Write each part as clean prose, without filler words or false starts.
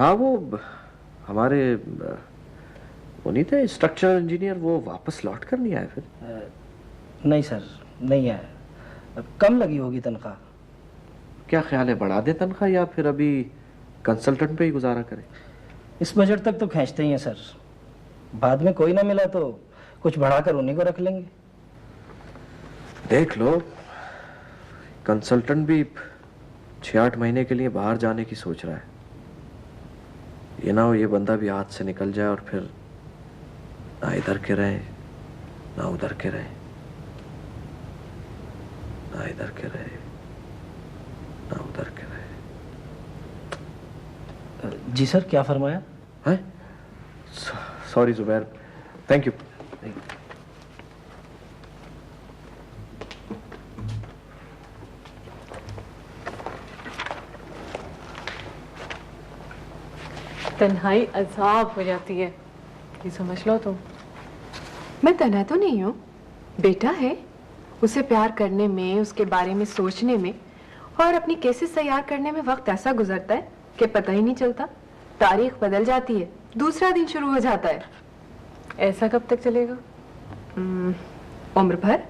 हाँ, वो हमारे वो नहीं थे स्ट्रक्चरल इंजीनियर, वो वापस लौट कर नहीं आए फिर? नहीं सर, नहीं आया। कम लगी होगी तनख्वाह। क्या ख्याल है, बढ़ा दे तनख्वाह या फिर अभी कंसल्टेंट पे ही गुजारा करें? इस बजट तक तो खींचते ही हैं सर, बाद में कोई ना मिला तो कुछ बढ़ाकर उन्हीं को रख लेंगे। देख लो, कंसल्टेंट भी 6-8 महीने के लिए बाहर जाने की सोच रहा है। ये ना हो ये बंदा भी हाथ से निकल जाए और फिर ना इधर के रहे ना उधर के रहे, ना इधर के रहे ना उधर के रहे। जी सर, क्या फरमाया? है? Sorry Zubair, thank you. तन्हाई अजाब हो जाती है, ये समझ लो तुम। मैं तन्हा तो नहीं हूँ, बेटा है। उसे प्यार करने में, उसके बारे में सोचने में और अपनी केसेस तैयार करने में वक्त ऐसा गुजरता है कि पता ही नहीं चलता। तारीख बदल जाती है, दूसरा दिन शुरू हो जाता है। ऐसा कब तक चलेगा? उम्र भर।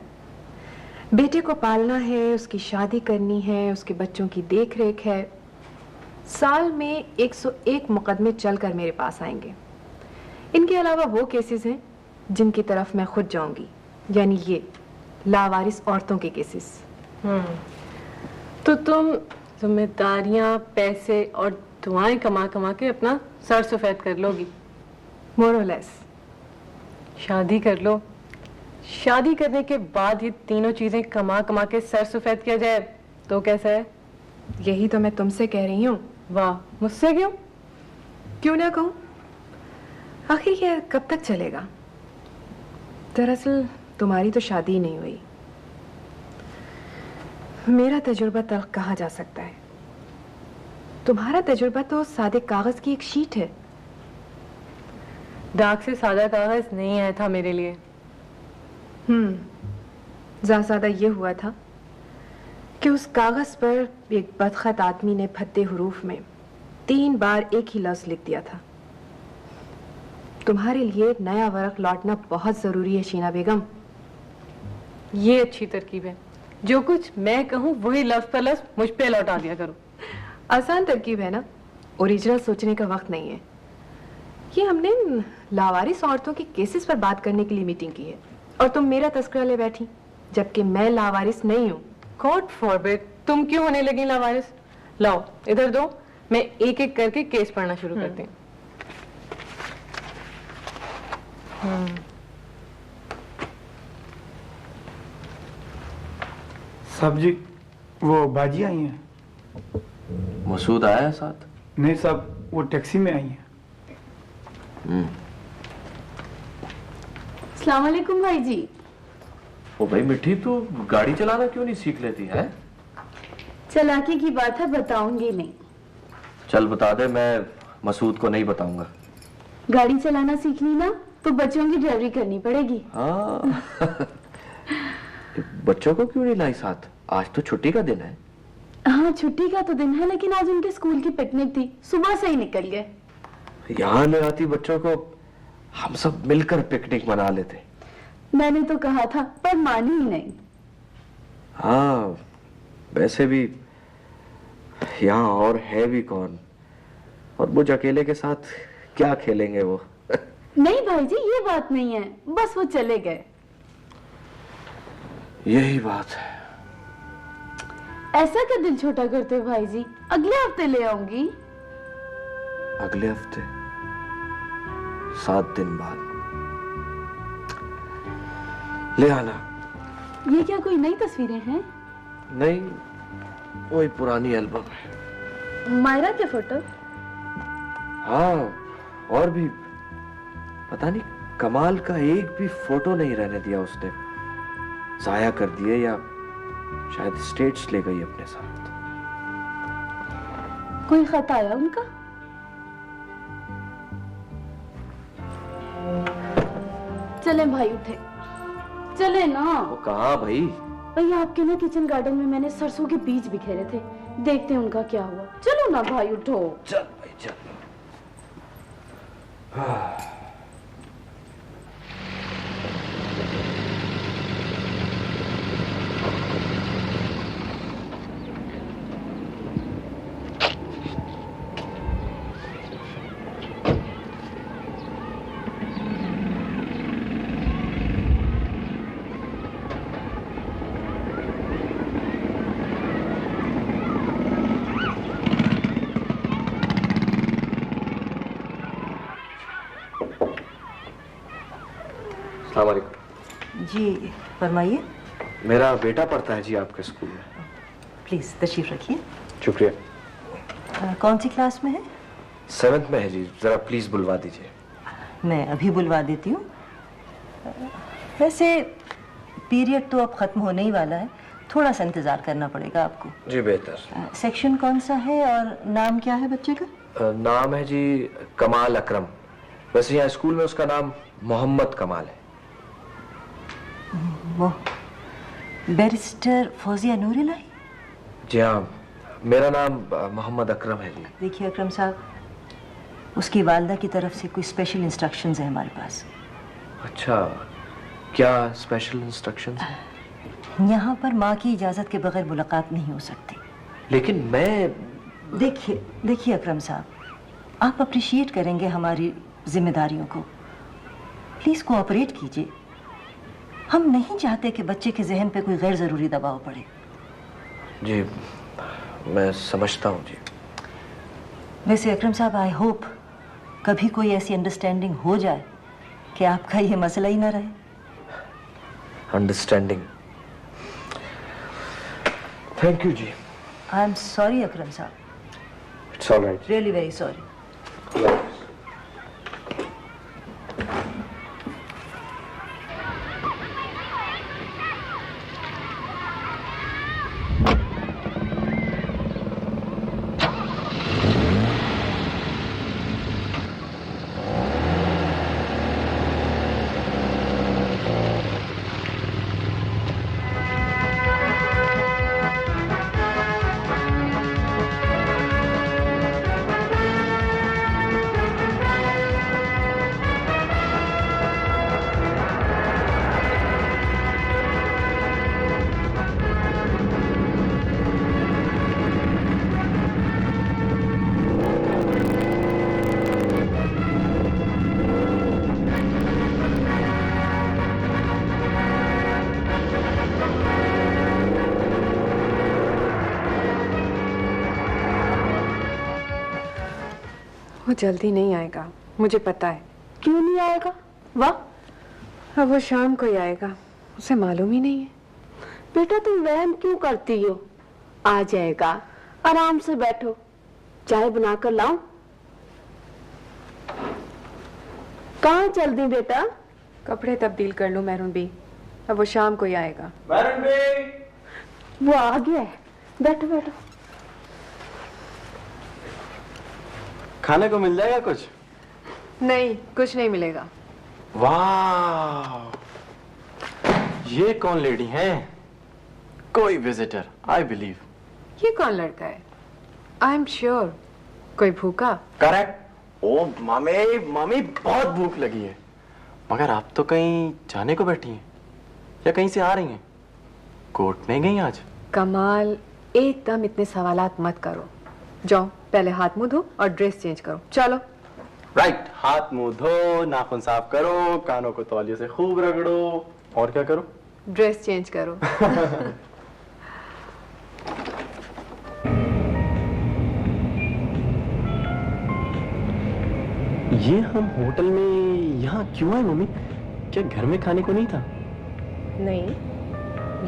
बेटे को पालना है, उसकी शादी करनी है, उसके बच्चों की देख रेख है। साल में 101 मुकदमे चलकर मेरे पास आएंगे। इनके अलावा वो केसेस हैं जिनकी तरफ मैं खुद जाऊंगी, यानी ये लावारिस औरतों के केसेस। तो तुम जिम्मेदारियां, पैसे और दुआएं कमा कमा के अपना सर सफेद कर लोगी। मोर और लेस। शादी कर लो, शादी करने के बाद ही तीनों चीजें कमा कमा के सर सफेद किया जाए तो कैसा है? यही तो मैं तुमसे कह रही हूँ। वाह, मुझसे क्यों? क्यों ना कहूँ, आखिर ये कब तक चलेगा? दरअसल तुम्हारी तो शादी ही नहीं हुई। मेरा तजुर्बा तल्ख कहा जा सकता है, तुम्हारा तजुर्बा तो सादे कागज की एक शीट है। दाग से सादा कागज नहीं आया था मेरे लिए। ज़्यादा ये हुआ था कि उस कागज पर एक बदखत आदमी ने फत्ते हरूफ में 3 बार एक ही लफ्ज लिख दिया था। तुम्हारे लिए नया वर्क लौटना बहुत जरूरी है शीना बेगम। ये अच्छी तरकीब है, जो कुछ मैं कहूँ वही लफ्ज पर लफ्ज मुझ पे लौटा दिया करो। आसान तरकीब है ना, ओरिजिनल सोचने का वक्त नहीं है। ये हमने लावारिस औरतों के केसेस पर बात करने के लिए मीटिंग की है और तुम मेरा तस्करा ले बैठी, जबकि मैं लावारिस नहीं हूँ। गॉड फॉरबिड, तुम क्यों होने लगी लावारिस? लाओ इधर दो, मैं एक एक करके केस पढ़ना शुरू करती हूँ। साहब जी, वो बाजी आई हैं। मसूद आया है साथ? नहीं साहब, वो टैक्सी में आई हैं। अस्सलाम वालेकुम भाई जी। ओ भाई मिठी, तू गाड़ी चलाना क्यों नहीं सीख लेती है? चालाकी की बात है, बताऊंगी नहीं। चल बता दे, मैं मसूद को नहीं बताऊंगा। गाड़ी चलाना सीख ली ना तो बच्चों की ड्राइवरी करनी पड़ेगी। हाँ बच्चों को क्यों नहीं लाई साथ? आज तो छुट्टी का दिन है। हाँ छुट्टी का तो दिन है, लेकिन आज उनके स्कूल की पिकनिक थी, सुबह से ही निकल गए। यहाँ ले आती बच्चों को, हम सब मिलकर पिकनिक मना लेते। मैंने तो कहा था पर मानी ही नहीं। हाँ वैसे भी यहाँ और है भी कौन, और मुझ अकेले के साथ क्या खेलेंगे वो। नहीं भाई जी, ये बात नहीं है, बस वो चले गए। यही बात है। ऐसा क्या दिल छोटा करते हो भाई जी? अगले हफ्ते ले आऊंगी। अगले हफ्ते? 7 दिन बाद ले आना। ये क्या कोई नई तस्वीरें हैं? नहीं, वही पुरानी एल्बम है। मायरा के फोटो? हाँ, और भी पता नहीं कमाल का एक भी फोटो नहीं रहने दिया उसने। जाया कर दिए या शायद स्टेट्स ले गई अपने साथ। कोई खत आया उनका? चले भाई, उठे चले ना। वो कहाँ भाई? भाई आपके ना किचन गार्डन में मैंने सरसों के बीज बिखेरे थे, देखते हैं उनका क्या हुआ। चलो ना भाई, उठो। चल भाई चल। अस्सलाम वालेकुम। जी फरमाइए। मेरा बेटा पढ़ता है जी आपके स्कूल में। प्लीज तशरीफ रखिए। शुक्रिया। कौन सी क्लास में है? 7th में है जी, जरा प्लीज बुलवा दीजिए। मैं अभी बुलवा देती हूँ। वैसे पीरियड तो अब खत्म होने ही वाला है, थोड़ा सा इंतजार करना पड़ेगा आपको। जी बेहतर। सेक्शन कौन सा है और नाम क्या है बच्चे का? नाम है जी कमाल अकरम। वैसे यहाँ स्कूल में उसका नाम मोहम्मद कमाल है। बैरिस्टर फौजिया नूर इलाही? जी हाँ, मेरा नाम मोहम्मद अकरम है जी। देखिए अकरम साहब, उसकी वालदा की तरफ से कोई स्पेशल इंस्ट्रक्शंस हैं हमारे पास। अच्छा, क्या स्पेशल इंस्ट्रक्शंस हैं? यहाँ पर माँ की इजाज़त के बगैर मुलाकात नहीं हो सकती। लेकिन मैं... देखिए अकरम साहब, आप अप्रिशिएट करेंगे हमारी जिम्मेदारियों को। प्लीज़ कोऑपरेट कीजिए। हम नहीं चाहते कि बच्चे के जहन पे कोई गैर ज़रूरी दबाव पड़े। जी मैं समझता हूँ जी। वैसे अकरम साहब, आई होप कभी कोई ऐसी अंडरस्टैंडिंग हो जाए कि आपका ये मसला ही ना रहे। अंडरस्टैंडिंग। थैंक यू जी। आई एम सॉरी अकरम साहब। It's all right. Really very sorry. वो जल्दी नहीं आएगा, मुझे पता है। क्यों नहीं आएगा? वाह, अब वो शाम को ही आएगा, उसे मालूम ही नहीं है। बेटा तुम वहम क्यों करती हो? आ जाएगा, आराम से बैठो, चाय बनाकर लाऊं? कहाँ चल दी बेटा? कपड़े तब्दील कर लो मैरून बी, अब वो शाम को ही आएगा। मैरून बी! वो आ गया है, बैठो बैठो। खाने को मिल जाएगा कुछ? नहीं, कुछ नहीं मिलेगा। वाह, ये कौन लेडी है? कोई विजिटर, आई बिलीव। ये कौन लड़का है? आई एम श्योर कोई भूखा। करेक्ट। ओ मम्मी, मम्मी बहुत भूख लगी है। मगर आप तो कहीं जाने को बैठी हैं या कहीं से आ रही हैं? कोर्ट नहीं गई आज? कमाल, एकदम इतने सवालात मत करो। जाओ पहले हाथ मुंह धो और ड्रेस चेंज करो, चलो। राइट, हाथ मुंह धो, नाखून साफ करो, कानों को तौलिए से खूब रगड़ो, और क्या करो? ड्रेस चेंज करो। ये हम होटल में यहाँ क्यों आए मम्मी? क्या घर में खाने को नहीं था? नहीं,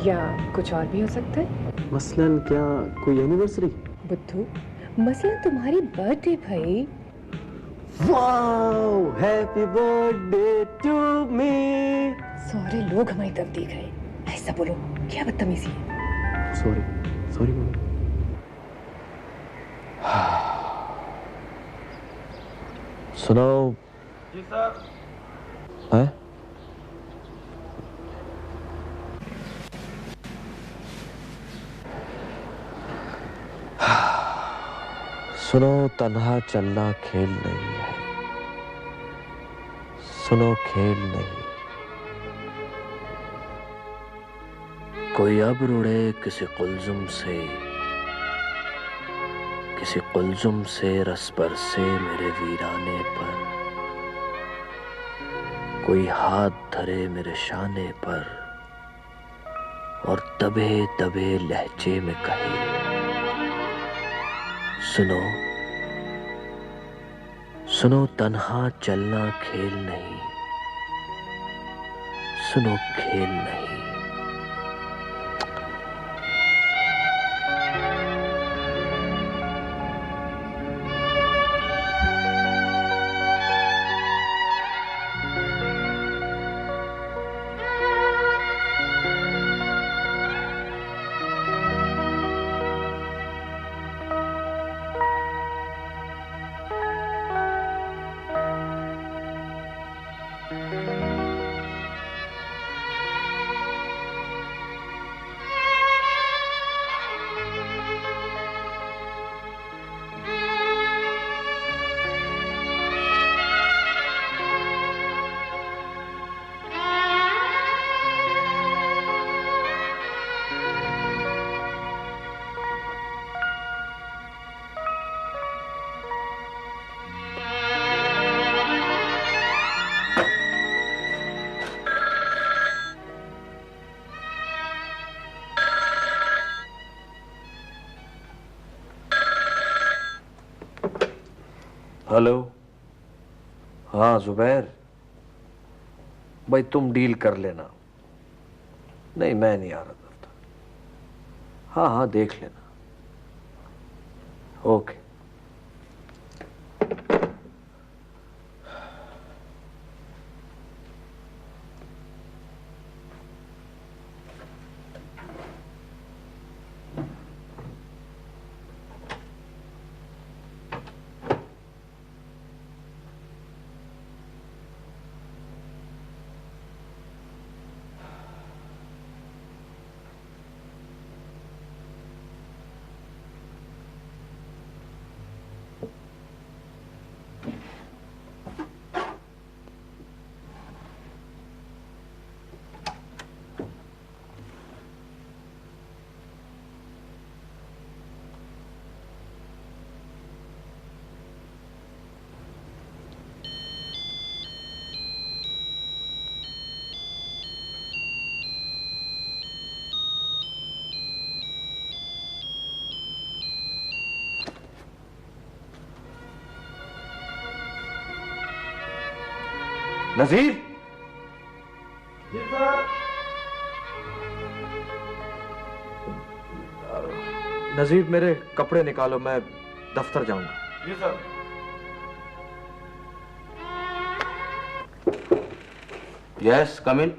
या कुछ और भी हो सकता है। मसलन क्या कोई एनिवर्सरी? बुद्धू, मसलन तुम्हारी बर्थडे भाई। Wow, happy birthday to me. सारे लोग हमारी तरफ देख रहे हैं, ऐसा बोलो, क्या बदतमीजी है। Sorry, sorry mummy. सुनाओ। जी सर। है? सुनो, तन्हा चलना खेल नहीं है, सुनो खेल नहीं, कोई अब्र उड़े किसी कुलजुम से, किसी कुलजुम से रस बरसे मेरे वीराने पर, कोई हाथ धरे मेरे शाने पर और दबे दबे लहजे में कहे, सुनो सुनो तन्हा चलना खेल नहीं, सुनो खेल नहीं। हेलो, हाँ जुबैर भाई, तुम डील कर लेना। नहीं मैं नहीं आ रहा दफ्तर। हाँ हाँ देख लेना। ओके। नजीर, नजीर मेरे कपड़े निकालो, मैं दफ्तर जाऊंगा। जी सर। यस कम इन।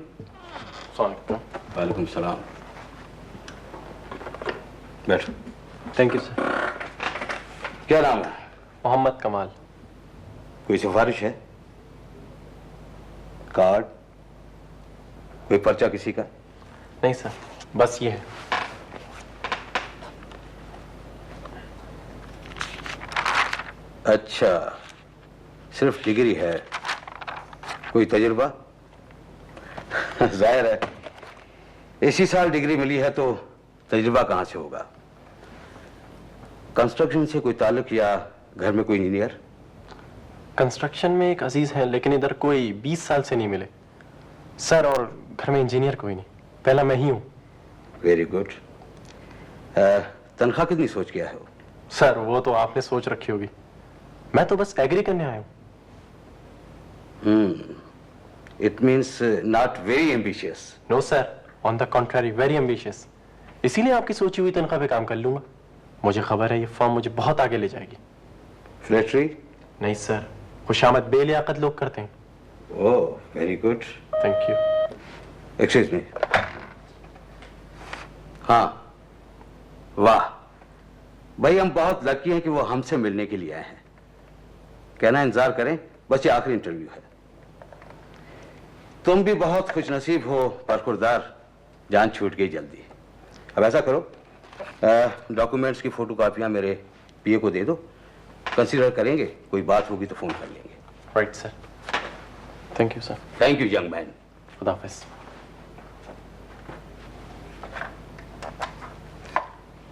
वालेकुम सलाम। बैठो। Thank you sir. क्या नाम है? मोहम्मद कमाल। कोई सिफारिश है? कार्ड? कोई पर्चा किसी का? नहीं सर, बस ये है। अच्छा, सिर्फ डिग्री है, कोई तजुर्बा? जाहिर है, इसी साल डिग्री मिली है तो तजुर्बा कहां से होगा? कंस्ट्रक्शन से कोई ताल्लुक या घर में कोई इंजीनियर? कंस्ट्रक्शन में एक अजीज है, लेकिन इधर कोई 20 साल से नहीं मिले सर, और घर में इंजीनियर कोई नहीं, पहला मैं ही हूँ। Very good. तनख्वाह कितनी सोच के आए हो? सर वो तो आपने सोच रखी होगी, मैं तो बस एग्री करने आया हूँ। It means not very ambitious. No sir, on the contrary very ambitious. इसीलिए आपकी सोची हुई तनख्वाह पे काम कर लूंगा। मुझे खबर है ये फॉर्म मुझे बहुत आगे ले जाएगी। फ्लैटरी? नहीं सर, खुशामद बेलियाकत लोग करते हैं। Oh very good, thank you. Excuse me. हाँ, वाह भाई, हम बहुत लकी हैं कि वो हमसे मिलने के लिए आए हैं। कहना इंतजार करें, बस ये आखिरी इंटरव्यू है। तुम भी बहुत खुशनसीब हो परखुरदार, जान छूट गई जल्दी। अब ऐसा करो, डॉक्यूमेंट्स की फोटोकॉपियां मेरे पीए को दे दो, कंसीडर करेंगे, कोई बात होगी तो फोन कर लेंगे। Right sir. Thank you sir. Thank you young man. खुदा हाफिज।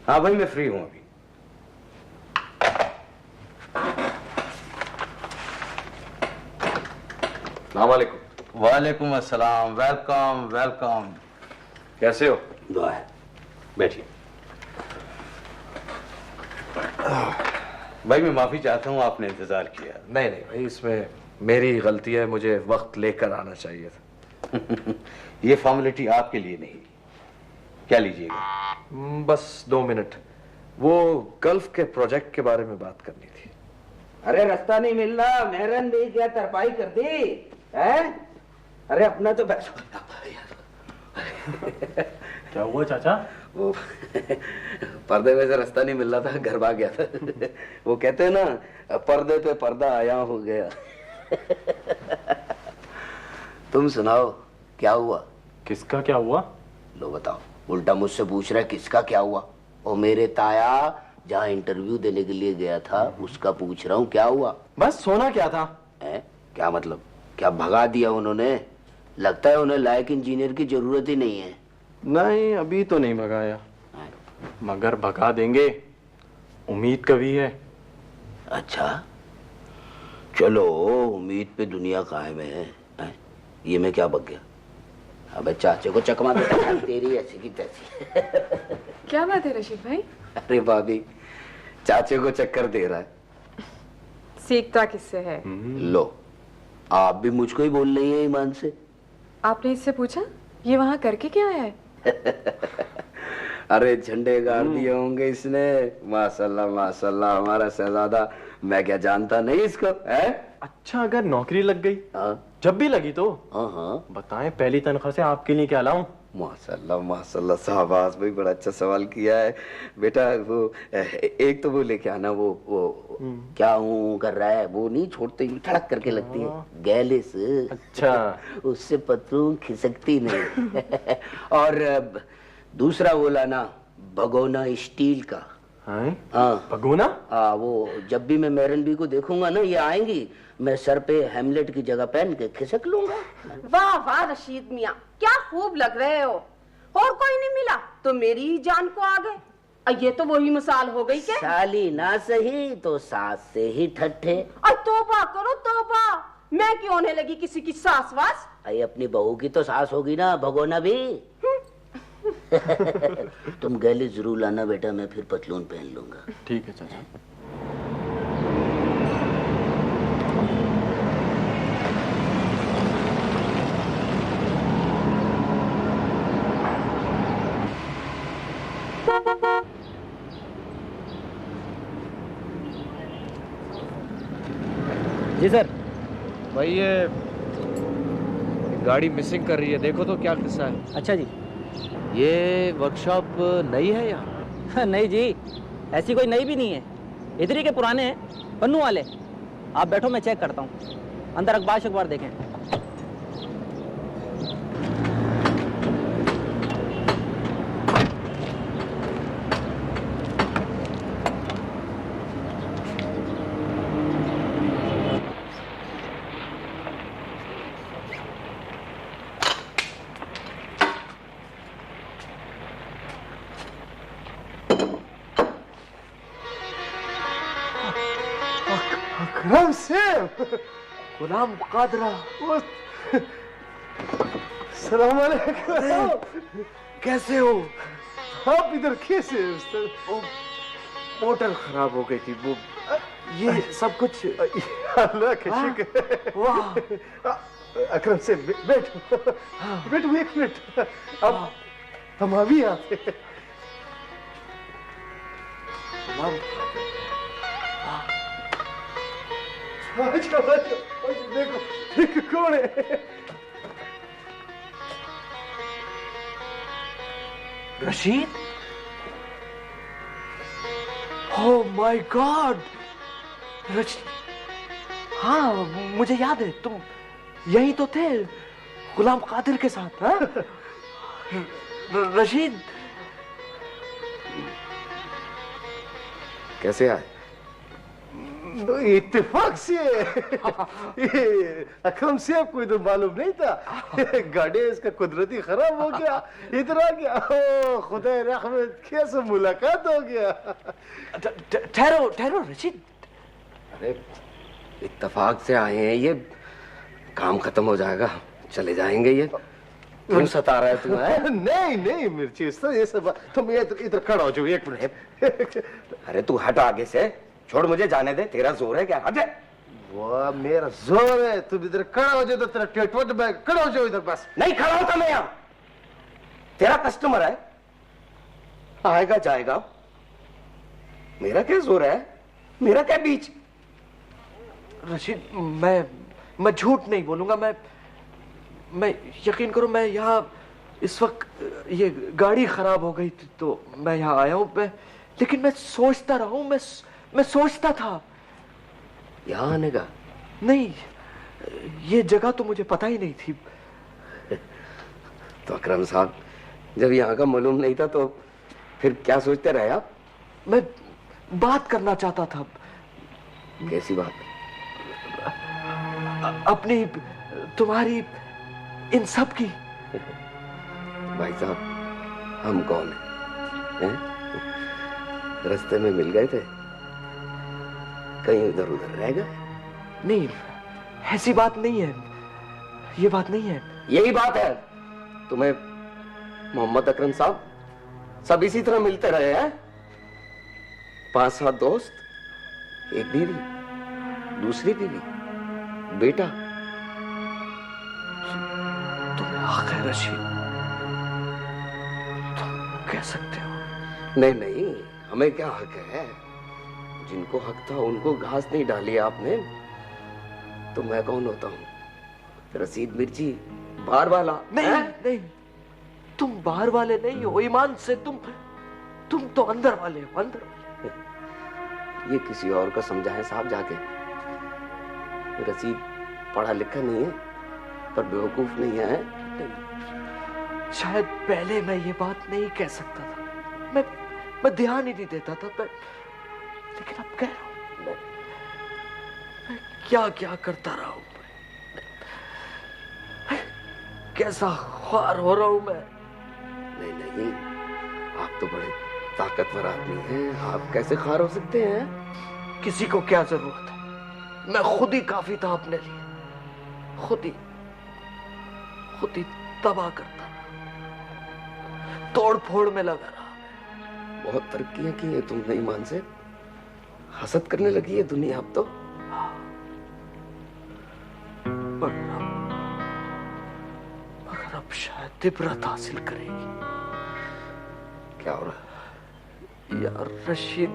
हाँ भाई, मैं फ्री हूं अभी। अस्सलामुअलैकुम। वालेकुम अस्सलाम। Welcome welcome. कैसे हो? दुआ है, बैठिए। भाई मैं माफी चाहता हूँ, आपने इंतजार किया। नहीं नहीं भाई, इसमें मेरी गलती है, मुझे वक्त लेकर आना चाहिए था। ये फॉर्मेलिटी आपके लिए नहीं। क्या लीजिएगा? बस 2 मिनट, वो गल्फ के प्रोजेक्ट के बारे में बात करनी थी। अरे रास्ता नहीं मिल रहा, मेहरन भी क्या तरपाई कर दी है? अरे अपना तो क्या हुआ चाचा? वो पर्दे में से रास्ता नहीं मिल रहा था, घर भाग गया था। वो कहते हैं ना, पर्दे पे पर्दा आया हो गया। तुम सुनाओ, क्या हुआ? किसका क्या हुआ? लो बताओ, उल्टा मुझसे पूछ रहा है किसका क्या हुआ। और मेरे ताया जहाँ इंटरव्यू देने के लिए गया था उसका पूछ रहा हूँ क्या हुआ। बस सोना क्या था? क्या मतलब? क्या भगा दिया उन्होंने? लगता है उन्हें लायक इंजीनियर की जरूरत ही नहीं है। नहीं, अभी तो नहीं भगाया, मगर भगा देंगे, उम्मीद कभी है। अच्छा चलो, उम्मीद पे दुनिया कायम है। ये मैं क्या बक गया? अबे चाचे को चकमा देता, तेरी ऐसी की तैसी। क्या बात है रशीद भाई? अरे भाभी, चाचे को चक्कर दे रहा है। सीखता किससे है? लो, आप भी मुझको ही बोल रही हैं ईमान से। आपने इससे पूछा ये वहां करके क्या आया है? अरे झंडे गाड़ दिए होंगे इसने। माशाल्लाह माशाल्लाह, हमारा शहजादा। मैं क्या जानता नहीं इसको है? अच्छा, अगर नौकरी लग गई? जब भी लगी तो बताएं, पहली तनख्वाह से आपके लिए क्या लाऊं? माशाल्लाह माशाल्लाह, शाबाश भाई, बड़ा अच्छा सवाल किया है बेटा। वो एक तो वो लेके आना, वो क्या हूँ कर रहा है, वो नहीं छोड़ते, ठड़क करके लगती है गैलिस। अच्छा। उससे पतलून खिसकती नहीं। और दूसरा वो लाना, भगोना स्टील का। हाँ, भगोना? हाँ, वो जब भी मैं मेहरन बी को देखूंगा ना, ये आएंगी, मैं सर पे हेमलेट की जगह पहन के खिसक लूंगा। वाह वाह रशीद मियाँ, क्या खूब लग रहे हो। और कोई नहीं मिला तो मेरी ही जान को आ गए। ये तो वही मिसाल हो गई के साली ना सही तो सास से ही ठट्ठे। तौबा करो तौबा, मैं क्यों होने लगी किसी की सास वास? अरे अपनी बहू की तो सास होगी ना, भगोना भी। तुम गैली जरूर लाना बेटा, मैं फिर पतलून पहन लूंगा। ठीक है चाचा। जी सर। भाई ये गाड़ी मिसिंग कर रही है, देखो तो क्या किस्सा है। अच्छा जी। ये वर्कशॉप नई है या? नहीं जी, ऐसी कोई नई भी नहीं है, इधर ही के पुराने हैं, पन्नू वाले। आप बैठो, मैं चेक करता हूँ। अंदर अखबार देखें। अकरम सेम, गुलाम कादरा। सलाम अलैकुम। कैसे हो? आप इधर कैसे? मोटर खराब हो गई थी, वो ये सब कुछ अल्लाह का शुक्र। वाह। अकरम से बैठो बैठो, एक मिनट। अब हम अभी आते हैं। देखो देखो कौन है। Rashid? Oh my God, Rashid. हाँ, मुझे याद है, तुम यही तो थे गुलाम कादिर के साथ। हाँ? रशीद कैसे आए? इत्तेफाक से ये अकरम साहब को इधर मालूम नहीं था। गाड़ी इसका कुदरती खराब हो गया, इधर आ गया। ओ खुदा रहमत, कैसे मुलाकात हो गया। ठहरो ठहरो रशीद। अरे इत्तेफाक से आए हैं, ये काम खत्म हो जाएगा, चले जाएंगे। ये क्यों सता रहा है तुम्हें? नहीं नहीं मिर्ची, ये सब तुम इधर खड़ा हो जाओ 1 मिनट। अरे तू हट आगे से, छोड़ मुझे जाने दे। तेरा जोर है क्या? हट। वाह मेरा जोर है, तुम इधर खड़ा हो जाओ तो तेरा टेटवट में खड़ा हो जाओ इधर। बस नहीं खड़ा होता मैं यहाँ, तेरा कस्टमर है, आएगा जाएगा। मेरा क्या जोर है, मेरा क्या बीच? रशीद मैं झूठ नहीं बोलूंगा। मैं यकीन करो, मैं यहाँ इस वक्त ये गाड़ी खराब हो गई थी तो मैं यहाँ आया हूँ। लेकिन मैं सोचता रहा हूँ, मैं सोचता था। यहाँ आने का? नहीं, ये जगह तो मुझे पता ही नहीं थी। तो अकरम साहब, जब यहाँ का मालूम नहीं था तो फिर क्या सोचते रहे आप? मैं बात करना चाहता था। कैसी बात? अपनी, तुम्हारी, इन सब की। भाई साहब, हम कौन हैं? रास्ते में मिल गए थे, कहीं इधर उधर रह गए? नहीं, ऐसी बात नहीं है, ये बात नहीं है। यही बात है। तुम्हें मोहम्मद अकरम साहब सब इसी तरह मिलते रहे हैं? 5-7 दोस्त, एक बीवी, दूसरी बीवी, बेटा। तुम्हें हक है रशीद, तुम कह सकते हो। नहीं नहीं, हमें क्या हक है? जिनको हक था उनको घास नहीं डाली आपने, तो मैं कौन होता हूँ? रशीद मिर्ची, बाहर वाला? नहीं नहीं, तुम बाहर वाले नहीं हो, ईमान से तुम तो अंदर वाले हो, अंदर वाले। ये किसी और को समझाएं साहब जाके। रशीद पढ़ा लिखा नहीं है, पर बेवकूफ नहीं है। नहीं, शायद पहले मैं ये बात नहीं कह सकता था, मैं ध्यान ही नहीं देता था। लेकिन अब कह रहा हूं। मैं क्या क्या करता रहा हूं, कैसा ख्वार हो रहा हूं मैं। नहीं नहीं, आप तो बड़े ताकतवर आदमी हैं, आप कैसे ख्वार हो सकते हैं? किसी को क्या जरूरत है, मैं खुद ही काफी था अपने लिए। खुद ही तबाह करता रहा, तोड़ फोड़ में लगा रहा। बहुत तरक्कियां की है तुमने ईमान से, हसद करने लगी है दुनिया अब तो। मगर अब शायद इबरत हासिल करेगी। क्या हो रहा है? यार रशीद,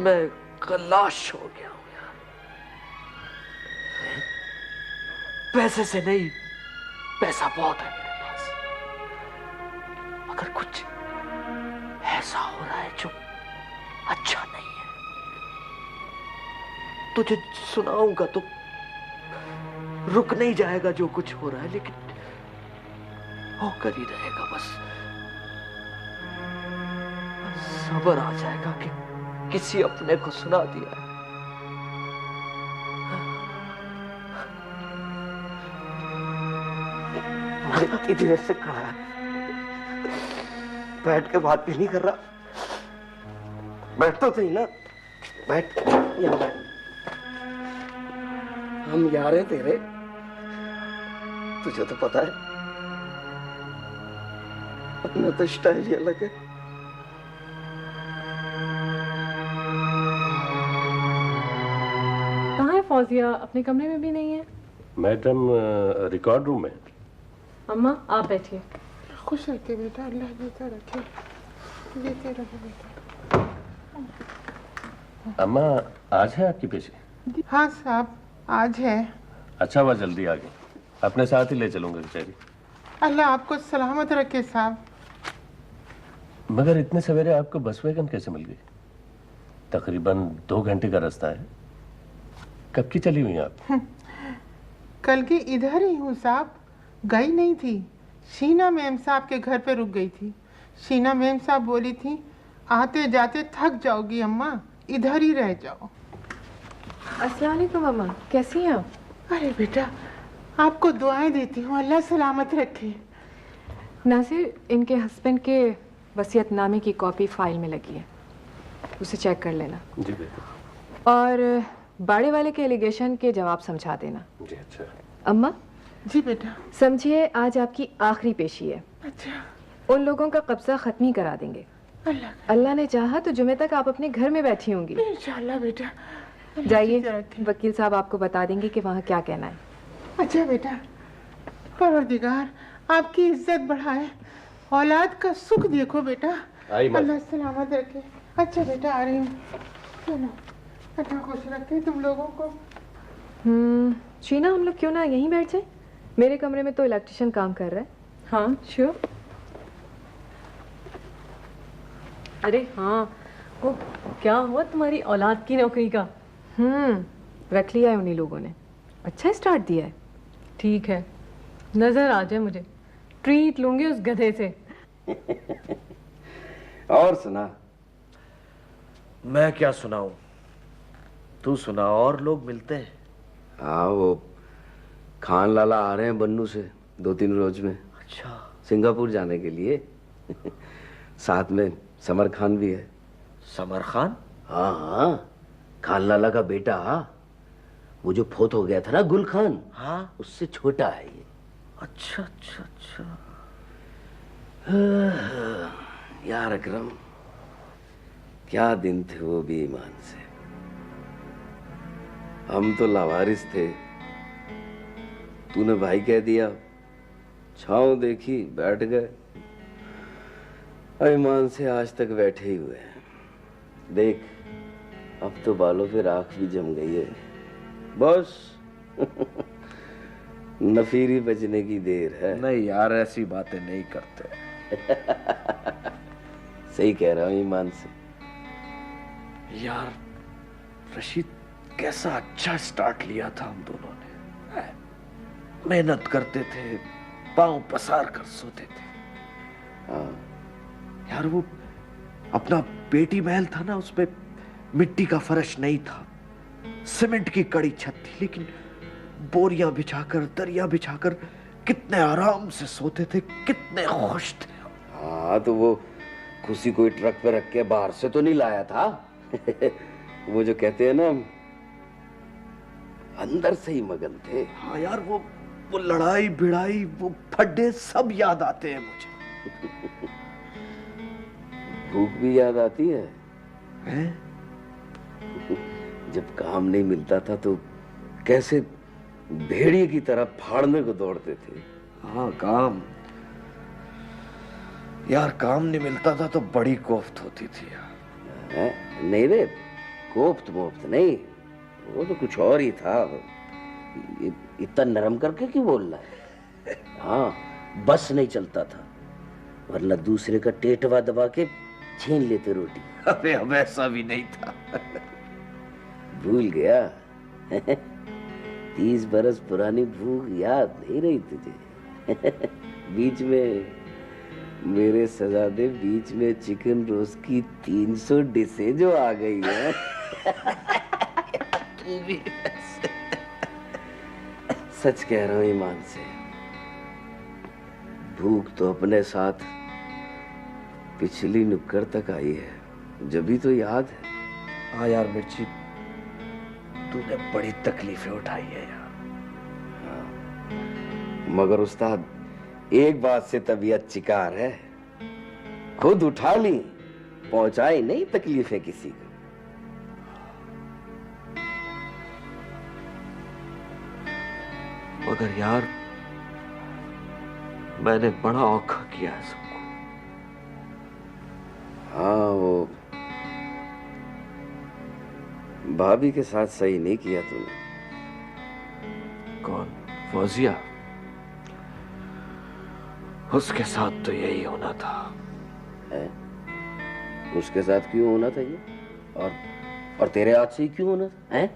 मैं खलाश हो गया हूं यार। पैसे से नहीं, पैसा बहुत है मेरे पास, मगर कुछ ऐसा हो रहा है जो अच्छा नहीं है। तुझे सुनाऊंगा तो रुक नहीं जाएगा जो कुछ हो रहा है, लेकिन होकर ही रहेगा। बस सब्र आ जाएगा कि किसी अपने को सुना दिया है। इतनी देर से खड़ा है, बैठ के बात भी नहीं कर रहा। बैठ तो सही ना, बैठ यहाँ बैठ। हम यार हैं तेरे, तुझे तो पता है, अपना तो स्टाइल ही अलग है। कहाँ है फौजिया? अपने कमरे में भी नहीं है। मैडम रिकॉर्ड रूम में। अम्मा आप बैठिए। खुश रखे बेटा, अल्लाह देता रखे, देते रहो बेटा। अम्मा आज है आपकी पेशी? हाँ साहब, आज है। अच्छा हुआ जल्दी आ गई, अपने साथ ही ले चलूंगा बेचारी। अल्लाह आपको सलामत रखे साहब। मगर इतने सवेरे आपको बस वैगन कैसे मिल गई? तकरीबन 2 घंटे का रास्ता है। कब की चली हुई आप? कल की इधर ही हूँ साहब, गई नहीं थी। शीना मैम साहब के घर पे रुक गई थी। शीना मैम साहब बोली थी आते जाते थक जाओगी अम्मा, इधर ही रह जाओ। अस्सलाम वालेकुम अम्मा, कैसी हैं आप? अरे बेटा, आपको दुआएं देती हूँ, अल्लाह सलामत रखे। नासिर, इनके हस्बैंड के वसीयतनामे की कॉपी फाइल में लगी है, उसे चेक कर लेना। जी बेटा। और बाड़े वाले के एलिगेशन के जवाब समझा देना। जी अच्छा। अम्मा जी बेटा। समझिए आज आपकी आखिरी पेशी है। अच्छा। उन लोगों का कब्जा खत्म ही करा देंगे। अल्लाह ने चाहा तो जुमे तक आप अपने घर में बैठी होंगी। इंशाल्लाह बेटा। जाइए, वकील साहब आपको बता देंगे कि वहाँ क्या कहना है। अच्छा बेटा, परवरदिगार आपकी इज्जत बढ़ाए, औलाद का सुख देखो बेटा, अल्लाह सलामत रखे। अच्छा बेटा, आ रही हूँ। चलो, अल्लाह खुश रखे तुम लोगों को। शीना, हम लोग क्यों ना यहीं बैठ जाए? मेरे कमरे में तो इलेक्ट्रिशियन काम कर रहा है। हाँ श्योर। अरे हाँ, वो क्या हुआ तुम्हारी औलाद की नौकरी का? रख लिया है उन्हीं लोगों ने। अच्छा स्टार्ट दिया है। ठीक है, नजर आ जाए मुझे, ट्रीट लूंगी उस गधे से। और सुना। मैं क्या सुनाऊं, तू सुना। और लोग मिलते हैं? हाँ, वो खान लाला आ रहे हैं बन्नू से 2-3 रोज में। अच्छा। सिंगापुर जाने के लिए। साथ में समर खान भी है। समर खान? हाँ हाँ, खान लाला का बेटा, वो जो फोत हो गया था ना, गुल खान। हाँ, उससे छोटा है ये। अच्छा अच्छा अच्छा। यार अकरम, क्या दिन थे वो भी ईमान से। हम तो लावारिस थे, तूने भाई कह दिया, छांव देखी बैठ गए। ईमान से आज तक बैठे ही हुए हैं। देख, अब तो बालों पे राख भी जम गई है। बस नफीरी बजने की देर है। नहीं यार, ऐसी बातें नहीं करते। सही कह रहा हूँ ईमान से। यार रशीद, कैसा अच्छा स्टार्ट लिया था हम दोनों ने। मेहनत करते थे, पांव पसार कर सोते थे। हाँ यार, वो अपना पेटी महल था ना, उसपे मिट्टी का फर्श नहीं था, सीमेंट की कड़ी छत थी, लेकिन बोरियां बिछाकर, दरिया बिछाकर कितने आराम से सोते थे, कितने खुश थे। हाँ, तो वो खुशी कोई ट्रक पे रख के बाहर से तो नहीं लाया था। वो जो कहते हैं ना, अंदर से ही मगन थे। हाँ यार, वो लड़ाई भिड़ाई, वो फड्डे सब याद आते हैं मुझे। भूख भी याद आती है, हैं? जब काम नहीं मिलता था तो कैसे भेड़िए की तरह फाड़ने को दौड़ते थे। हाँ, काम यार, काम नहीं मिलता था तो बड़ी कोफ्त होती थी यार। नहीं रे, कोफ्त मोफ्त नहीं, वो तो कुछ और ही था। इतना नरम करके क्यों बोल रहा है? हाँ, बस नहीं चलता था, वरना दूसरे का टेटवा दबा के छीन लेते रोटी। अबे अब ऐसा भी नहीं था। भूल गया? 30 बरस पुरानी भूख याद नहीं रही तुझे? बीच में मेरे सजादे, बीच में चिकन रोस्ट की 300 डिशें जो आ गई है। तू भी सच कह रहा हूं ईमान से, भूख तो अपने साथ पिछली नुक्कड़ तक आई है, जब भी तो याद है। हाँ यार मिर्ची, तूने बड़ी तकलीफें उठाई है यार। हाँ, मगर उस्ताद, एक बात से तबीयत चिकार है, खुद उठा ली, पहुंचाई नहीं तकलीफें किसी को। मगर यार, मैंने बड़ा औखा किया है सबको। हाँ, वो भाभी के साथ सही नहीं किया तूने। कौन? फौजिया? उसके साथ तो यही होना था। है? उसके साथ क्यों होना था ये? और तेरे हाथ से ही क्यों होना था? हैं?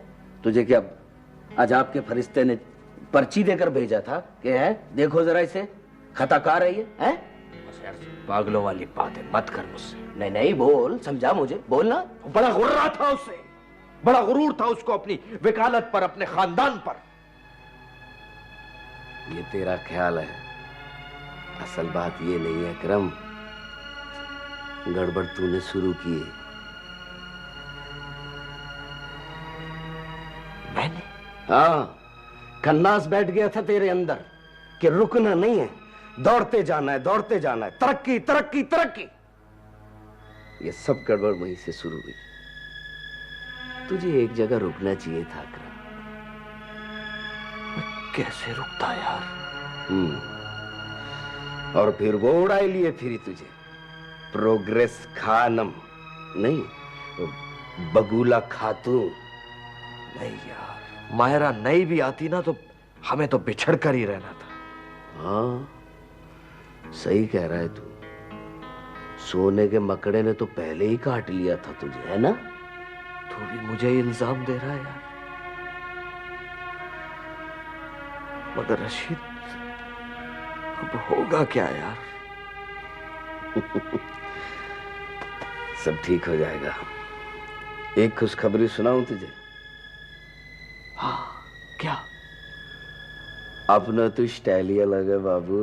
तुझे क्या आज आपके फरिश्ते ने पर्ची देकर भेजा था कि है देखो जरा इसे, खताकार है ये? हैं? पागलों वाली बातें मत कर मुझसे। नहीं नहीं, बोल, समझा मुझे, बोलना। बड़ा गुर्रा था उससे। बड़ा गुरूर था उसको अपनी वकालत पर, अपने खानदान पर। ये तेरा ख्याल है, असल बात ये नहीं है अकरम। गड़बड़ तूने शुरू की है। मैंने? हाँ, खन्नास बैठ गया था तेरे अंदर कि रुकना नहीं है, दौड़ते जाना है, दौड़ते जाना है, तरक्की तरक्की तरक्की। ये सब गड़बड़ वहीं से शुरू हुई। तुझे एक जगह रुकना चाहिए था अकरम। कैसे रुकता यार? और फिर वो उड़ाई लिए फिरी तुझे। प्रोग्रेस खानम नहीं, बगुला खातून। नहीं यार, मायरा नई भी आती ना तो हमें तो बिछड़ कर ही रहना था। हाँ, सही कह रहा है तू। सोने के मकड़े ने तो पहले ही काट लिया था तुझे, है ना? तू भी मुझे इल्जाम दे रहा है यार। मगर रशीद, अब होगा क्या यार? सब ठीक हो जाएगा। एक खुशखबरी सुनाऊं तुझे? हाँ, क्या? अपना तो स्टाइल ही अलग है बाबू।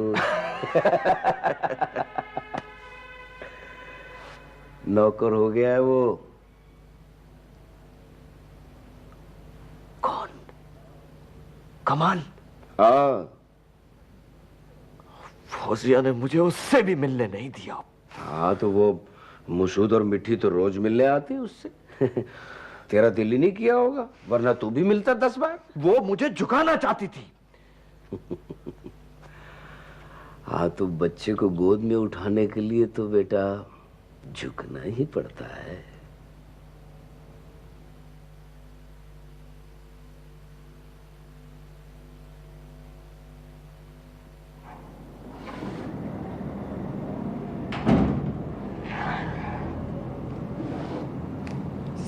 नौकर हो गया है वो। कौन? कमाल? हाँ, फौजिया ने मुझे उससे भी मिलने नहीं दिया। हाँ, तो वो मसूद और मिठी तो रोज मिलने आती उससे। तेरा दिल ही नहीं किया होगा, वरना तू भी मिलता 10 बार। वो मुझे झुकाना चाहती थी। हाँ, तो बच्चे को गोद में उठाने के लिए तो बेटा झुकना ही पड़ता है।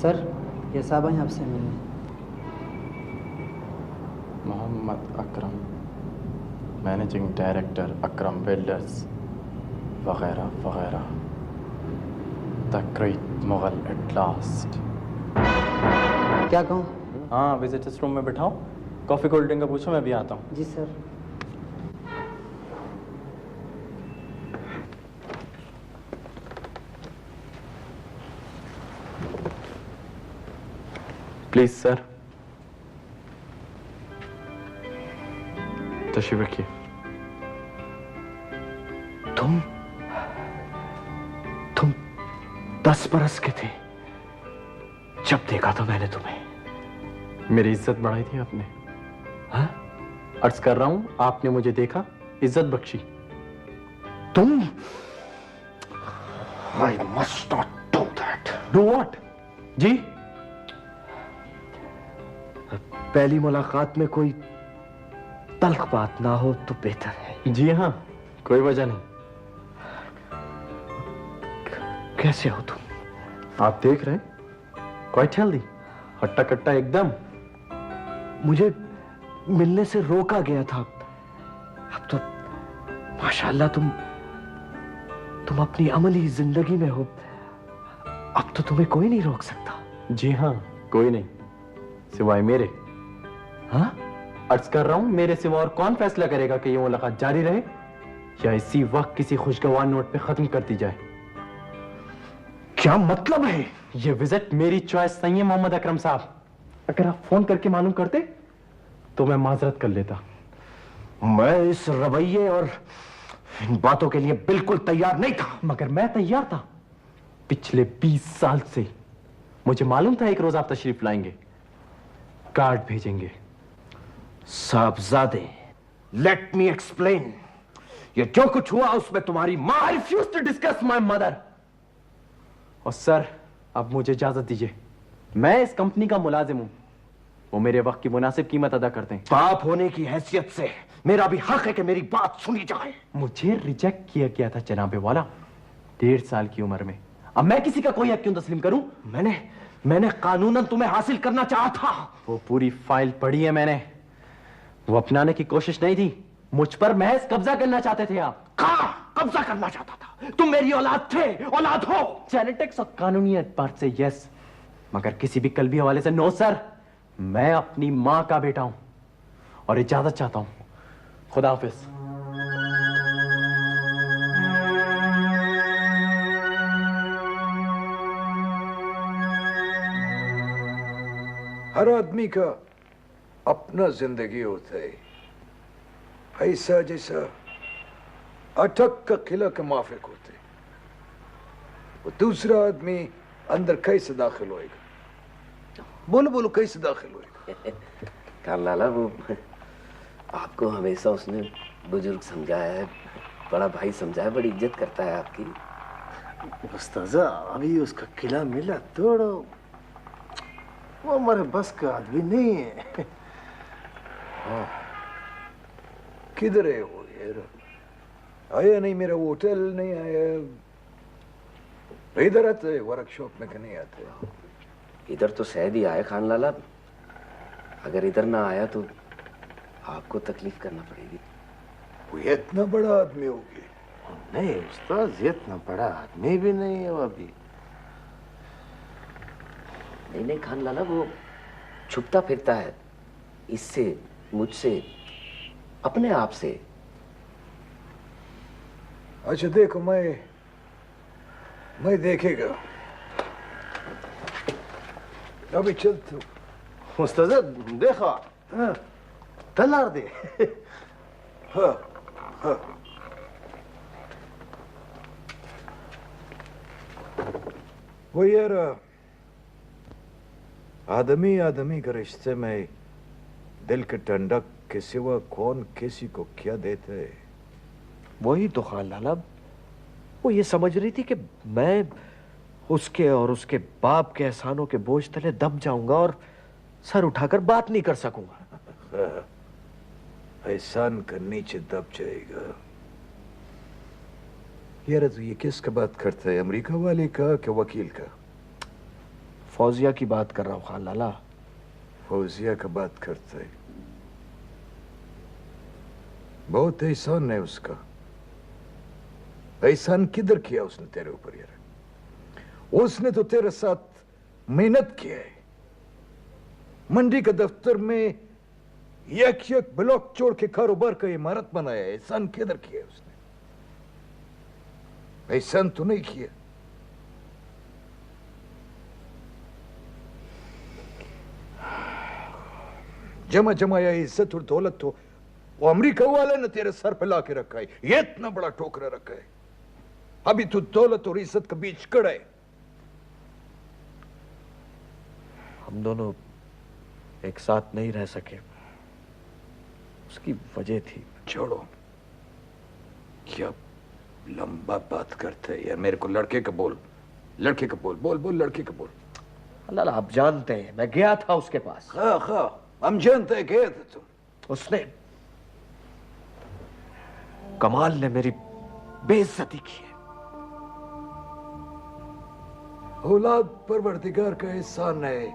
सर, ये साहब हैं आपसे मिलने। मोहम्मद अकरम, मैनेजिंग डायरेक्टर अकरम बिल्डर्स वगैरह वगैरह। The great Mughal at last. क्या कहूँ? हाँ, विजिटर्स रूम में बिठाओ, कॉफ़ी कोल्ड ड्रिंक का पूछो, मैं भी आता हूँ। जी सर। प्लीज सर, तशरीफ रखिए। तुम 10 बरस के थे जब देखा था मैंने तुम्हें। मेरी इज्जत बढ़ाई थी आपने। हाँ? अर्ज कर रहा हूं, आपने मुझे देखा, इज्जत बख्शी। तुम? I must not do that. Do what? जी? पहली मुलाकात में कोई तल्ख बात ना हो तो बेहतर है। जी हाँ, कोई वजह नहीं। कैसे हो तुम? आप देख रहे हैं, क्वाइट हेल्दी, हट्टा कट्टा एकदम। मुझे मिलने से रोका गया था। अब तो माशाल्लाह तुम अपनी अमली जिंदगी में हो। अब तो तुम्हें कोई नहीं रोक सकता। जी हाँ, कोई नहीं, सिवाय मेरे। हाँ? अर्ज कर रहा हूं, मेरे सिवा और कौन फैसला करेगा कि ये मुलाकात जारी रहे या इसी वक्त किसी खुशगवार नोट पे खत्म कर दी जाए? क्या मतलब है? ये विजिट मेरी चॉइस नहीं है मोहम्मद अकरम साहब। अगर आप फोन करके मालूम करते तो मैं माजरत कर लेता। मैं इस रवैये और इन बातों के लिए बिल्कुल तैयार नहीं था। मगर मैं तैयार था। पिछले 20 साल से मुझे मालूम था एक रोज आप तशरीफ लाएंगे, कार्ड भेजेंगे। साहबजादे, लेट मी एक्सप्लेन। ये जो कुछ हुआ उसमें तुम्हारी मां। I refuse to discuss my mother. और सर, अब मुझे इजाजत दीजिए, मैं इस कंपनी का मुलाजिम हूं। वो मेरे वक्त की मुनासिब कीमत अदा करते हैं। बाप होने की हैसियत से मेरा भी हक है कि मेरी बात सुनी जाए। मुझे रिजेक्ट किया गया था जनाबे वाला 1.5 साल की उम्र में। अब मैं किसी का कोई हक क्यों तस्लीम करूं? मैंने कानूनन तुम्हें हासिल करना चाहा था। वो पूरी फाइल पढ़ी है मैंने। वो अपनाने की कोशिश नहीं थी, मुझ पर महज कब्जा करना चाहते थे आप। कहां कब्जा करना चाहता था? तुम मेरी औलाद थे, औलाद हो। जेनेटिक्स और कानूनी एतबार से यस, मगर किसी भी कल्बिया वाले से नो सर। मैं अपनी मां का बेटा हूं और इजाजत चाहता हूं। खुदा हाफिज। हर आदमी का अपना जिंदगी होता है, ऐसा जैसा अटक का किला के माफिक होते, वो दूसरा आदमी अंदर कैसे दाखिल होएगा? बोलो बोलो, कैसे दाखिल होएगा? खान लाला, वो आपको हमेशा उसने बुजुर्ग समझाया है, बड़ा भाई समझाया, बड़ी इज्जत करता है आपकी। मुस्ताजा, अभी उसका किला मिला तोड़ो, वो हमारे बस का आदमी नहीं है। हाँ, किधर है वो यार? आया नहीं, मेरा होटल नहीं आया। इधर आते वर्कशॉप में कि नहीं आते? इधर तो शायद ही आए खान लाला, अगर इधर ना आया तो आपको तकलीफ करना पड़ेगी। वो इतना बड़ा आदमी हो गया? नहीं उस्ताद, इतना बड़ा आदमी भी नहीं है वो अभी। नहीं नहीं खान लाला, वो छुपता फिरता है, इससे, मुझसे, अपने आप से। अच्छा देखो, मैं देखेगा, अभी चलता हूँ। मुस्ताजा देखो, हाँ, तलार दे। हाँ हाँ, वो यार आदमी आदमी के रिश्ते में दिल के ठंडक के सिवा कौन किसी को क्या देते है? वही तो खान लाला, वो ये समझ रही थी कि मैं उसके और उसके बाप के एहसानों के बोझ तले दब जाऊंगा और सर उठाकर बात नहीं कर सकूंगा। एहसान के नीचे दब जाएगा। यार तो ये किसका बात करता है, अमेरिका वाले का कि वकील का? फौजिया की बात कर रहा हूं खान लाला। फौजिया का बात करता है? बहुत एहसान है उसका। एहसान किधर किया उसने तेरे ऊपर यार? उसने तो तेरे साथ मेहनत किया है, मंडी के दफ्तर में एक एक ब्लॉक छोड़ के कारोबार का इमारत बनाया है। एहसान किधर किया उसने? एहसान तो नहीं किया। जमा जमाया इज्जत और दौलत तो वो अमेरिका वाले ने तेरे सर पे ला के रखा है। ये इतना बड़ा टोकरा रखा है, अभी तू दौलत और इज्जत के बीच खड़ा है। हम दोनों एक साथ नहीं रह सके, उसकी वजह थी। छोड़ो, क्या लंबा बात करते हैं यार। मेरे को लड़के का बोल, लड़के का बोल, बोल बोल लड़के का बोल। लाला आप जानते हैं मैं गया था उसके पास। हाँ हाँ, हम जानते हैं, गए थे तुम। उसने, कमाल ने मेरी बेइज्जती की है। औलाद परवरदिगार का एहसान है,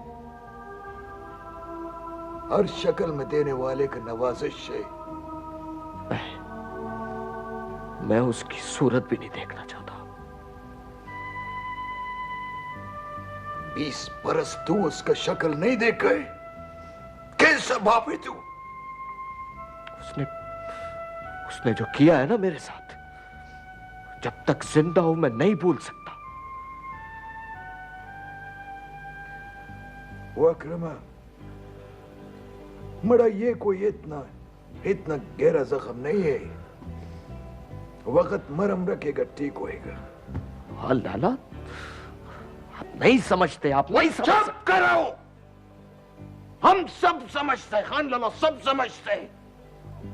हर शक्ल में देने वाले का नवाजिश है। मैं उसकी सूरत भी नहीं देखना चाहता। 20 बरस तू उसका शक्ल नहीं देखा है, कैसा बाप है तू? उसने जो किया है ना मेरे साथ, जब तक जिंदा हूं मैं नहीं भूल सकता। वो अकरमा, मड़ा ये कोई इतना गहरा जख्म नहीं है, वक्त मरम रखेगा, ठीक होएगा। हाँ लाला, आप नहीं समझते, आप नहीं समझते। चुप करो, हम सब समझते हैं खान लाला, सब समझते हैं।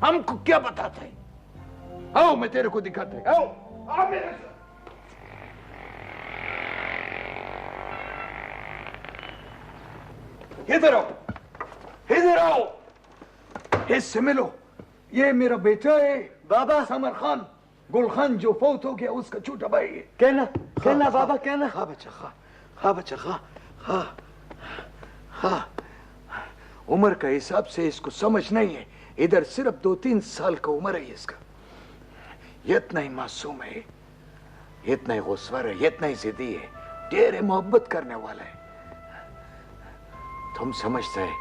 हमको क्या बताते हैं? आओ मैं तेरे को दिखाते हैं। आओ आओ मेरे साथ। इधर आओ, इधर आओ, इससे मिलो। ये मेरा बेटा है बाबा, समर खान, गुल खान जो फौत हो गया उसका छोटा भाई है। कहना बाबा, कहना। हाँ बच्चा, हाँ बच्चा, हाँ। उम्र का हिसाब से इसको समझ नहीं है, इधर सिर्फ 2-3 साल का उम्र है इसका। इतना ही मासूम है, इतना ही गुस्वर है, इतना ही जिद्दी है, ढेर मोहब्बत करने वाला है। तुम समझते है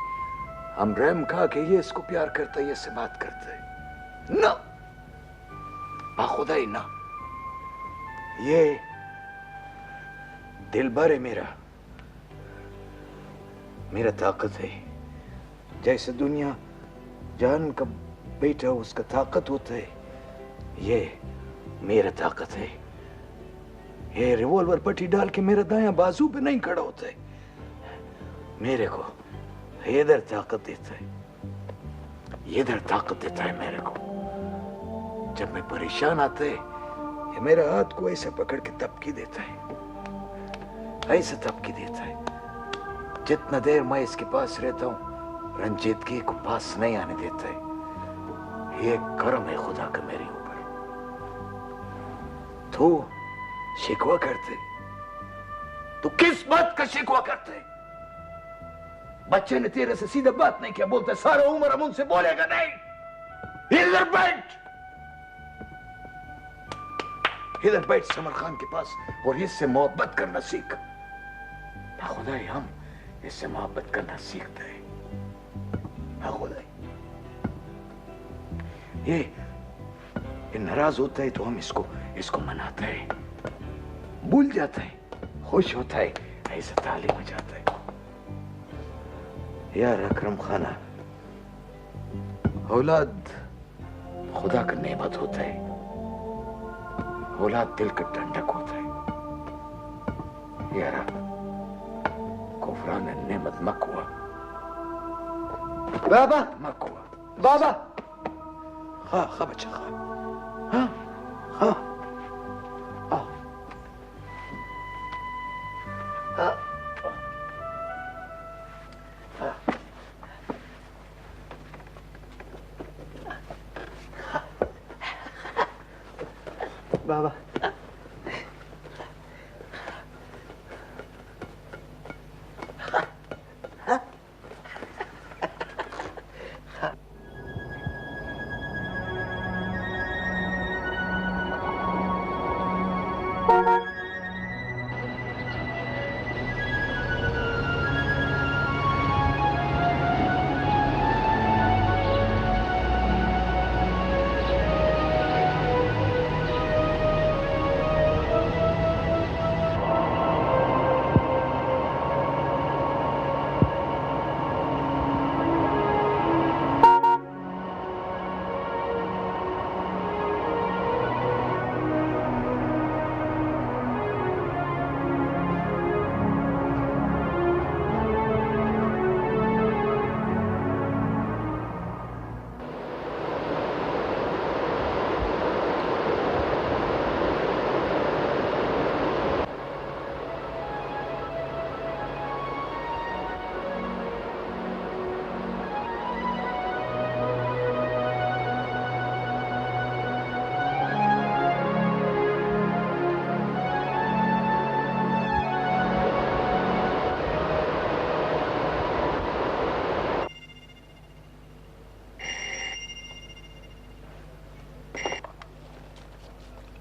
हम रहम खा के ये इसको प्यार करता है, ये इससे बात करते है ना, बाखुदा ही ना। ये दिल भर है मेरा ताकत है। जैसे दुनिया जान का बेटा उसका ताकत होता है, ये मेरा ताकत है। ये रिवॉल्वर पट्टी डाल के मेरा दायां बाजू पे नहीं खड़ा होता है, मेरे को इधर ताकत देता है, इधर ताकत देता है मेरे को। जब मैं परेशान आता है ये मेरे हाथ को ऐसे पकड़ के तबकी देता है, ऐसे तबकी देता है। जितना देर मैं इसके पास रहता हूं रंजीदगी को पास नहीं आने देता है। ये करम है खुदा का मेरे ऊपर। तू शिकवा करते, तू किस बात का शिकवा करते? बच्चे ने तेरे से सीधा बात नहीं किया, बोलते सारा उम्र हम उनसे बोलेगा नहीं। इधर बैठ, इधर बैठ समर खान के पास और इससे मोहब्बत करना सीख। खुदाई हम इससे मोहब्बत करना सीखते हैं। खुदाई ये नाराज होता है तो हम इसको मनाते हैं, भूल जाता है, खुश होता है, ऐसे ताली में जाता है। यार अकरम खाना, औलाद खुदा का नेमत होता है, औलाद दिल का ठंडक होता है। यार कुफरान नेमत मकवा बाबा, मकवा बाबा। हाँ बच्चा, हाँ बाबा।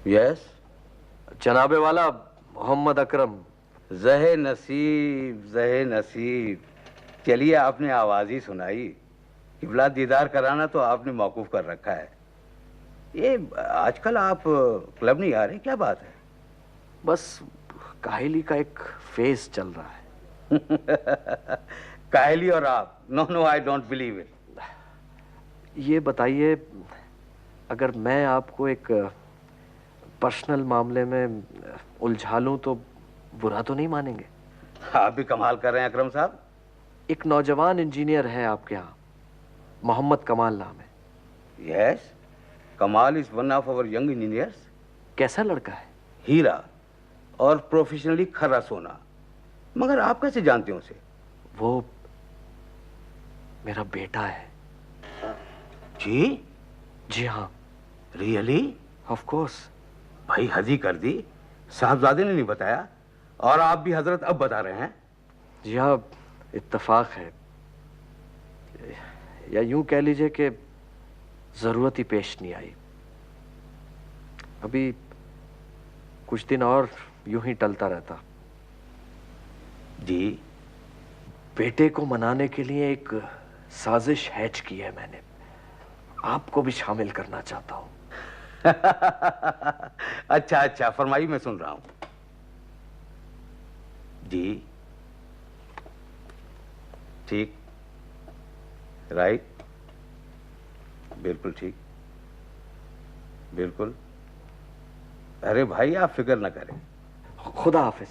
यस जनाबे वाला मोहम्मद अकरम। जहे नसीब। चलिए, आपने आवाज ही सुनाई। किबला दीदार कराना तो आपने मौकूफ कर रखा है। ये आजकल आप क्लब नहीं आ रहे, क्या बात है? बस काहिली का एक फेज चल रहा है। काहिली और आप? No, I don't believe it. ये बताइए, अगर मैं आपको एक पर्सनल मामले में उलझा लूं तो बुरा तो नहीं मानेंगे? आप भी कमाल कर रहे हैं अकरम साहब। एक नौजवान इंजीनियर है आपके यहाँ, मोहम्मद कमाल नाम है। Yes, Kamal is one of our young engineers. कैसा लड़का है? हीरा और प्रोफेशनली खरा सोना। मगर आप कैसे जानते हो उसे? वो मेरा बेटा है। जी हाँ। रियली? Of course. भाई हद ही कर दी, साहबजादे ने नहीं बताया और आप भी हजरत अब बता रहे हैं। जी हाँ, इत्तेफाक है, या यूं कह लीजिए कि जरूरत ही पेश नहीं आई। अभी कुछ दिन और यूं ही टलता रहता। जी, बेटे को मनाने के लिए एक साजिश हैच की है मैंने। आपको भी शामिल करना चाहता हूं। अच्छा अच्छा, फरमाइए, मैं सुन रहा हूं। जी ठीक, राइट, बिल्कुल ठीक, बिल्कुल। अरे भाई आप फिक्र ना करें। खुदा हाफिज।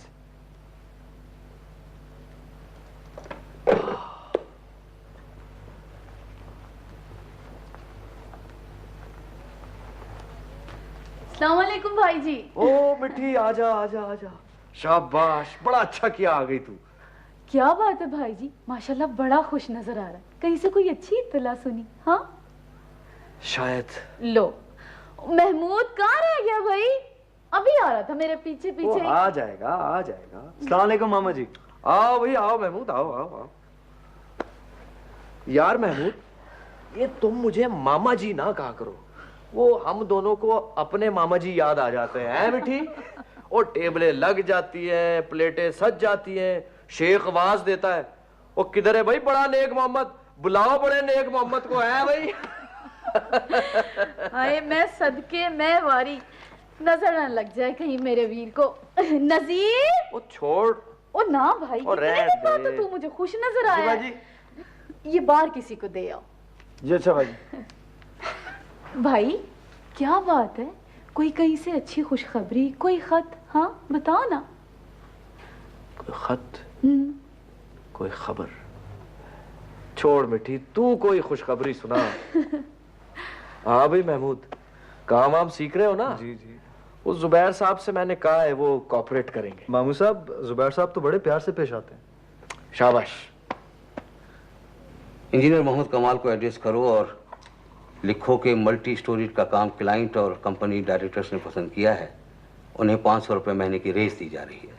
अस्सलामुअलैकुम भाई जी। ओ मिठी, आजा आजा आजा। शाबाश, बड़ा अच्छा किया आ गई तू। क्या बात है भाई जी, माशाल्लाह बड़ा खुश नजर आ रहा है। कहीं से कोई अच्छी इत्तला सुनी? हाँ शायद। लो, महमूद कहाँ रह गया भाई? अभी आ रहा था मेरे पीछे पीछे। आ जाएगा आ जाएगा। अस्सलाम वालेकुम मामा जी। आओ भाई आओ महमूद, आओ आओ आओ। यार महमूद, ये तुम मुझे मामा जी ना कहा करो, वो हम दोनों को अपने मामा जी याद आ जाते हैं मिठी। और टेबलें लग जाती हैं, प्लेटें सज जाती हैं, शेख आवाज देता है, वो किधर है भाई बड़ा नेक मोहम्मद, बुलाओ बड़े नेक मोहम्मद को। है भाई? हाय मैं सदके मैं वारी, नजर न लग जाए कहीं मेरे वीर को। नजीर, वो छोड़। ओ ना भाई, इतने बात तो तू मुझे खुश नजर आया। जी। ये बार किसी को दे आओ। जी अच्छा भाई। भाई क्या बात है, कोई कहीं से अच्छी खुशखबरी, कोई खत? हाँ बताओ ना। कोई खत, कोई खबर? छोड़ मिठी, तू कोई खुशखबरी सुना। हाँ भाई महमूद, काम आप सीख रहे हो ना? जी जी। उस जुबैर साहब से मैंने कहा है वो कोऑपरेट करेंगे। मामू साहब, जुबैर साहब तो बड़े प्यार से पेश आते हैं। शाबाश। इंजीनियर मोहम्मद कमाल को एड्रेस करो और लिखो कि मल्टी स्टोरीज का काम क्लाइंट और कंपनी डायरेक्टर्स ने पसंद किया है, उन्हें 500 रुपये महीने की रेस दी जा रही है।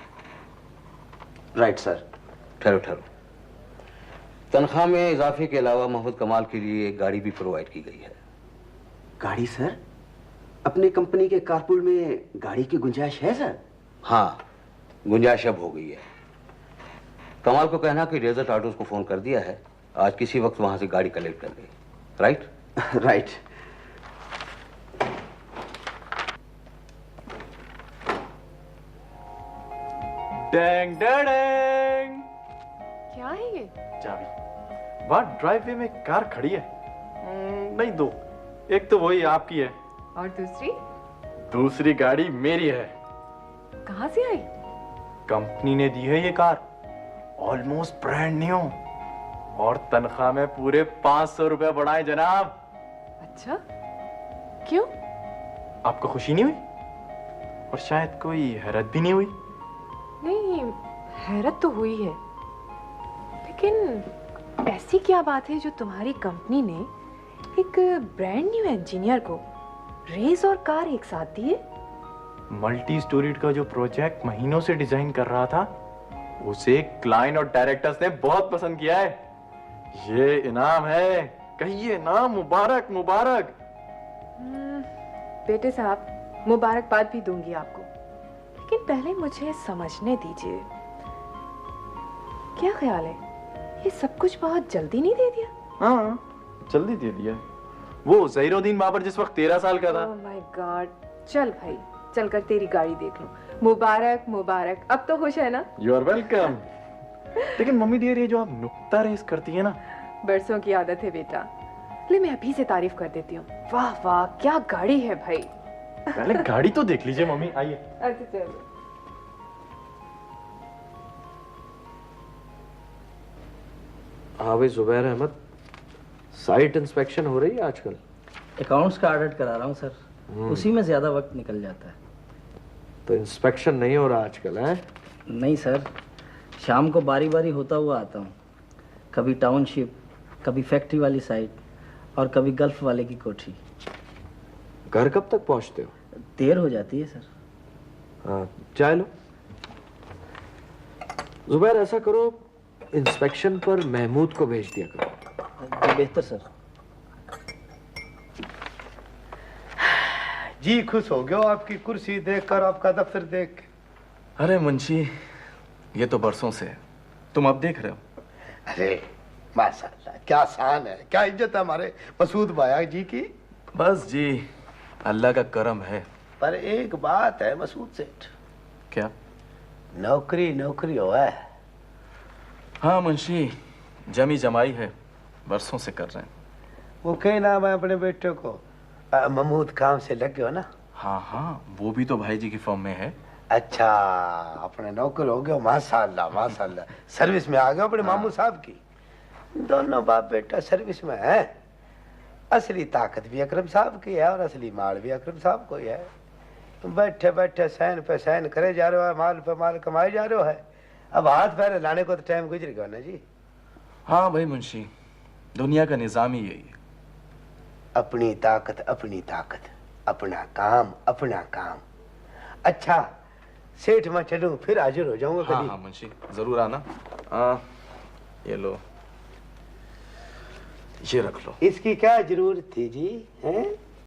Right sir. ठहरो ठहरो, तनख्वाह में इजाफे के अलावा मोहम्मद कमाल के लिए एक गाड़ी भी प्रोवाइड की गई है। गाड़ी सर? अपने कंपनी के कारपूल में गाड़ी की गुंजाइश है सर? हाँ, गुंजाइश अब हो गई है। कमाल को कहना कि डेजर्ट ऑटोज को फोन कर दिया है, आज किसी वक्त वहां से गाड़ी कलेक्ट कर ले। राइट? राइट। डेंग डेंग। क्या है ये? चाबी। बाहर ड्राइववे में कार खड़ी है। नहीं, दो। एक तो वही आपकी है और दूसरी? दूसरी गाड़ी मेरी है। कहाँ से आई? कंपनी ने दी है ये कार, ऑलमोस्ट ब्रांड न्यू, और तनख्वाह में पूरे 500 रुपए बढ़ाए जनाब। अच्छा, क्यों? आपको खुशी नहीं हुई? और शायद कोई हैरत भी नहीं हुई? नहीं, हैरत तो हुई है, लेकिन ऐसी क्या बात है जो तुम्हारी कंपनी ने एक ब्रांड न्यू इंजीनियर को रेस और कार एक साथ दिए? मल्टी स्टोरीड का जो प्रोजेक्ट महीनों से डिजाइन कर रहा था, उसे क्लाइंट और डायरेक्टर्स ने बहुत पसंद किया है। ये इनाम है, कहिए ना, मुबारक मुबारक। बेटे साहब, मुबारकबाद भी दूंगी आपको, लेकिन पहले मुझे समझने दीजिए। क्या ख्याल है, ये सब कुछ बहुत जल्दी नहीं दे दिया? हाँ, जल्दी दे दिया। वो ज़हीरुद्दीन बाबर जिस वक्त 13 साल का था। Oh my God. चल भाई, चलकर तेरी गाड़ी देख लो। मुबारक मुबारक। अब तो खुश है ना? You are welcome. लेकिन मम्मी डियर, ये जो आप नुक्ता रेस करती है ना, बरसों की आदत है बेटा। ले मैं अभी से तारीफ कर देती हूँ। वाह वाह, क्या गाड़ी है भाई। पहले गाड़ी तो देख लीजिए मम्मी, आइए। अच्छा चलो। हाँ भाई जुबैर अहमद, साइट इंस्पेक्शन हो रही है आजकल? अकाउंट्स का ऑडिट करा रहा हूँ सर, उसी में ज्यादा वक्त निकल जाता है। तो इंस्पेक्शन नहीं हो रहा आजकल है? नहीं सर, शाम को बारी बारी होता हुआ आता हूँ। कभी टाउनशिप, कभी फैक्ट्री वाली साइट, और कभी गल्फ वाले की कोठी। घर कब तक पहुंचते हो? देर हो जाती है सर। हाँ, चाय लो। जुबैर ऐसा करो, इंस्पेक्शन पर महमूद को भेज दिया करो। बेहतर सर। जी खुश हो गया आपकी कुर्सी देखकर, आपका दफ्तर देख के। अरे मुंशी, ये तो बरसों से है, तुम अब देख रहे हो। अरे माशाल्लाह, क्या शान है, क्या इज्जत है हमारे मसूद भाया जी की। बस जी, अल्लाह का करम है। पर एक बात है मसूद सेठ। क्या? नौकरी नौकरी हुआ है। हाँ मुंशी, जमी जमाई है, बरसों से कर रहे हैं। वो क्या नाम है अपने बेटे को? महमूद काम से लग गए हो ना? हाँ हाँ, वो भी तो भाई जी की फर्म में है। अच्छा, अपने नौकर हो गए, माशाल्लाह माशाल्लाह। सर्विस में आ गए अपने मामू साहब की। दोनों बाप बेटा सर्विस में है। असली ताकत भी अकरम साहब की है और असली माल भी अकरम साहब को ही है। बैठे बैठे सैन पे सैन करे जा रहे हो, माल पे माल कमाए जा रहे हो है। अब हाथ पैर लाने को तो टाइम गुजर गया ना जी। हाँ भाई मुंशी, दुनिया का निजाम ही यही है। अपनी ताकत, अपना काम अपना काम। अच्छा सेठ मैं चलूं, फिर हाजिर हो जाऊंगा कभी। हाँ हाँ मुंशी, जरूर आना। ये लो, ये रख लो। इसकी क्या जरूरत थी जी, हैं?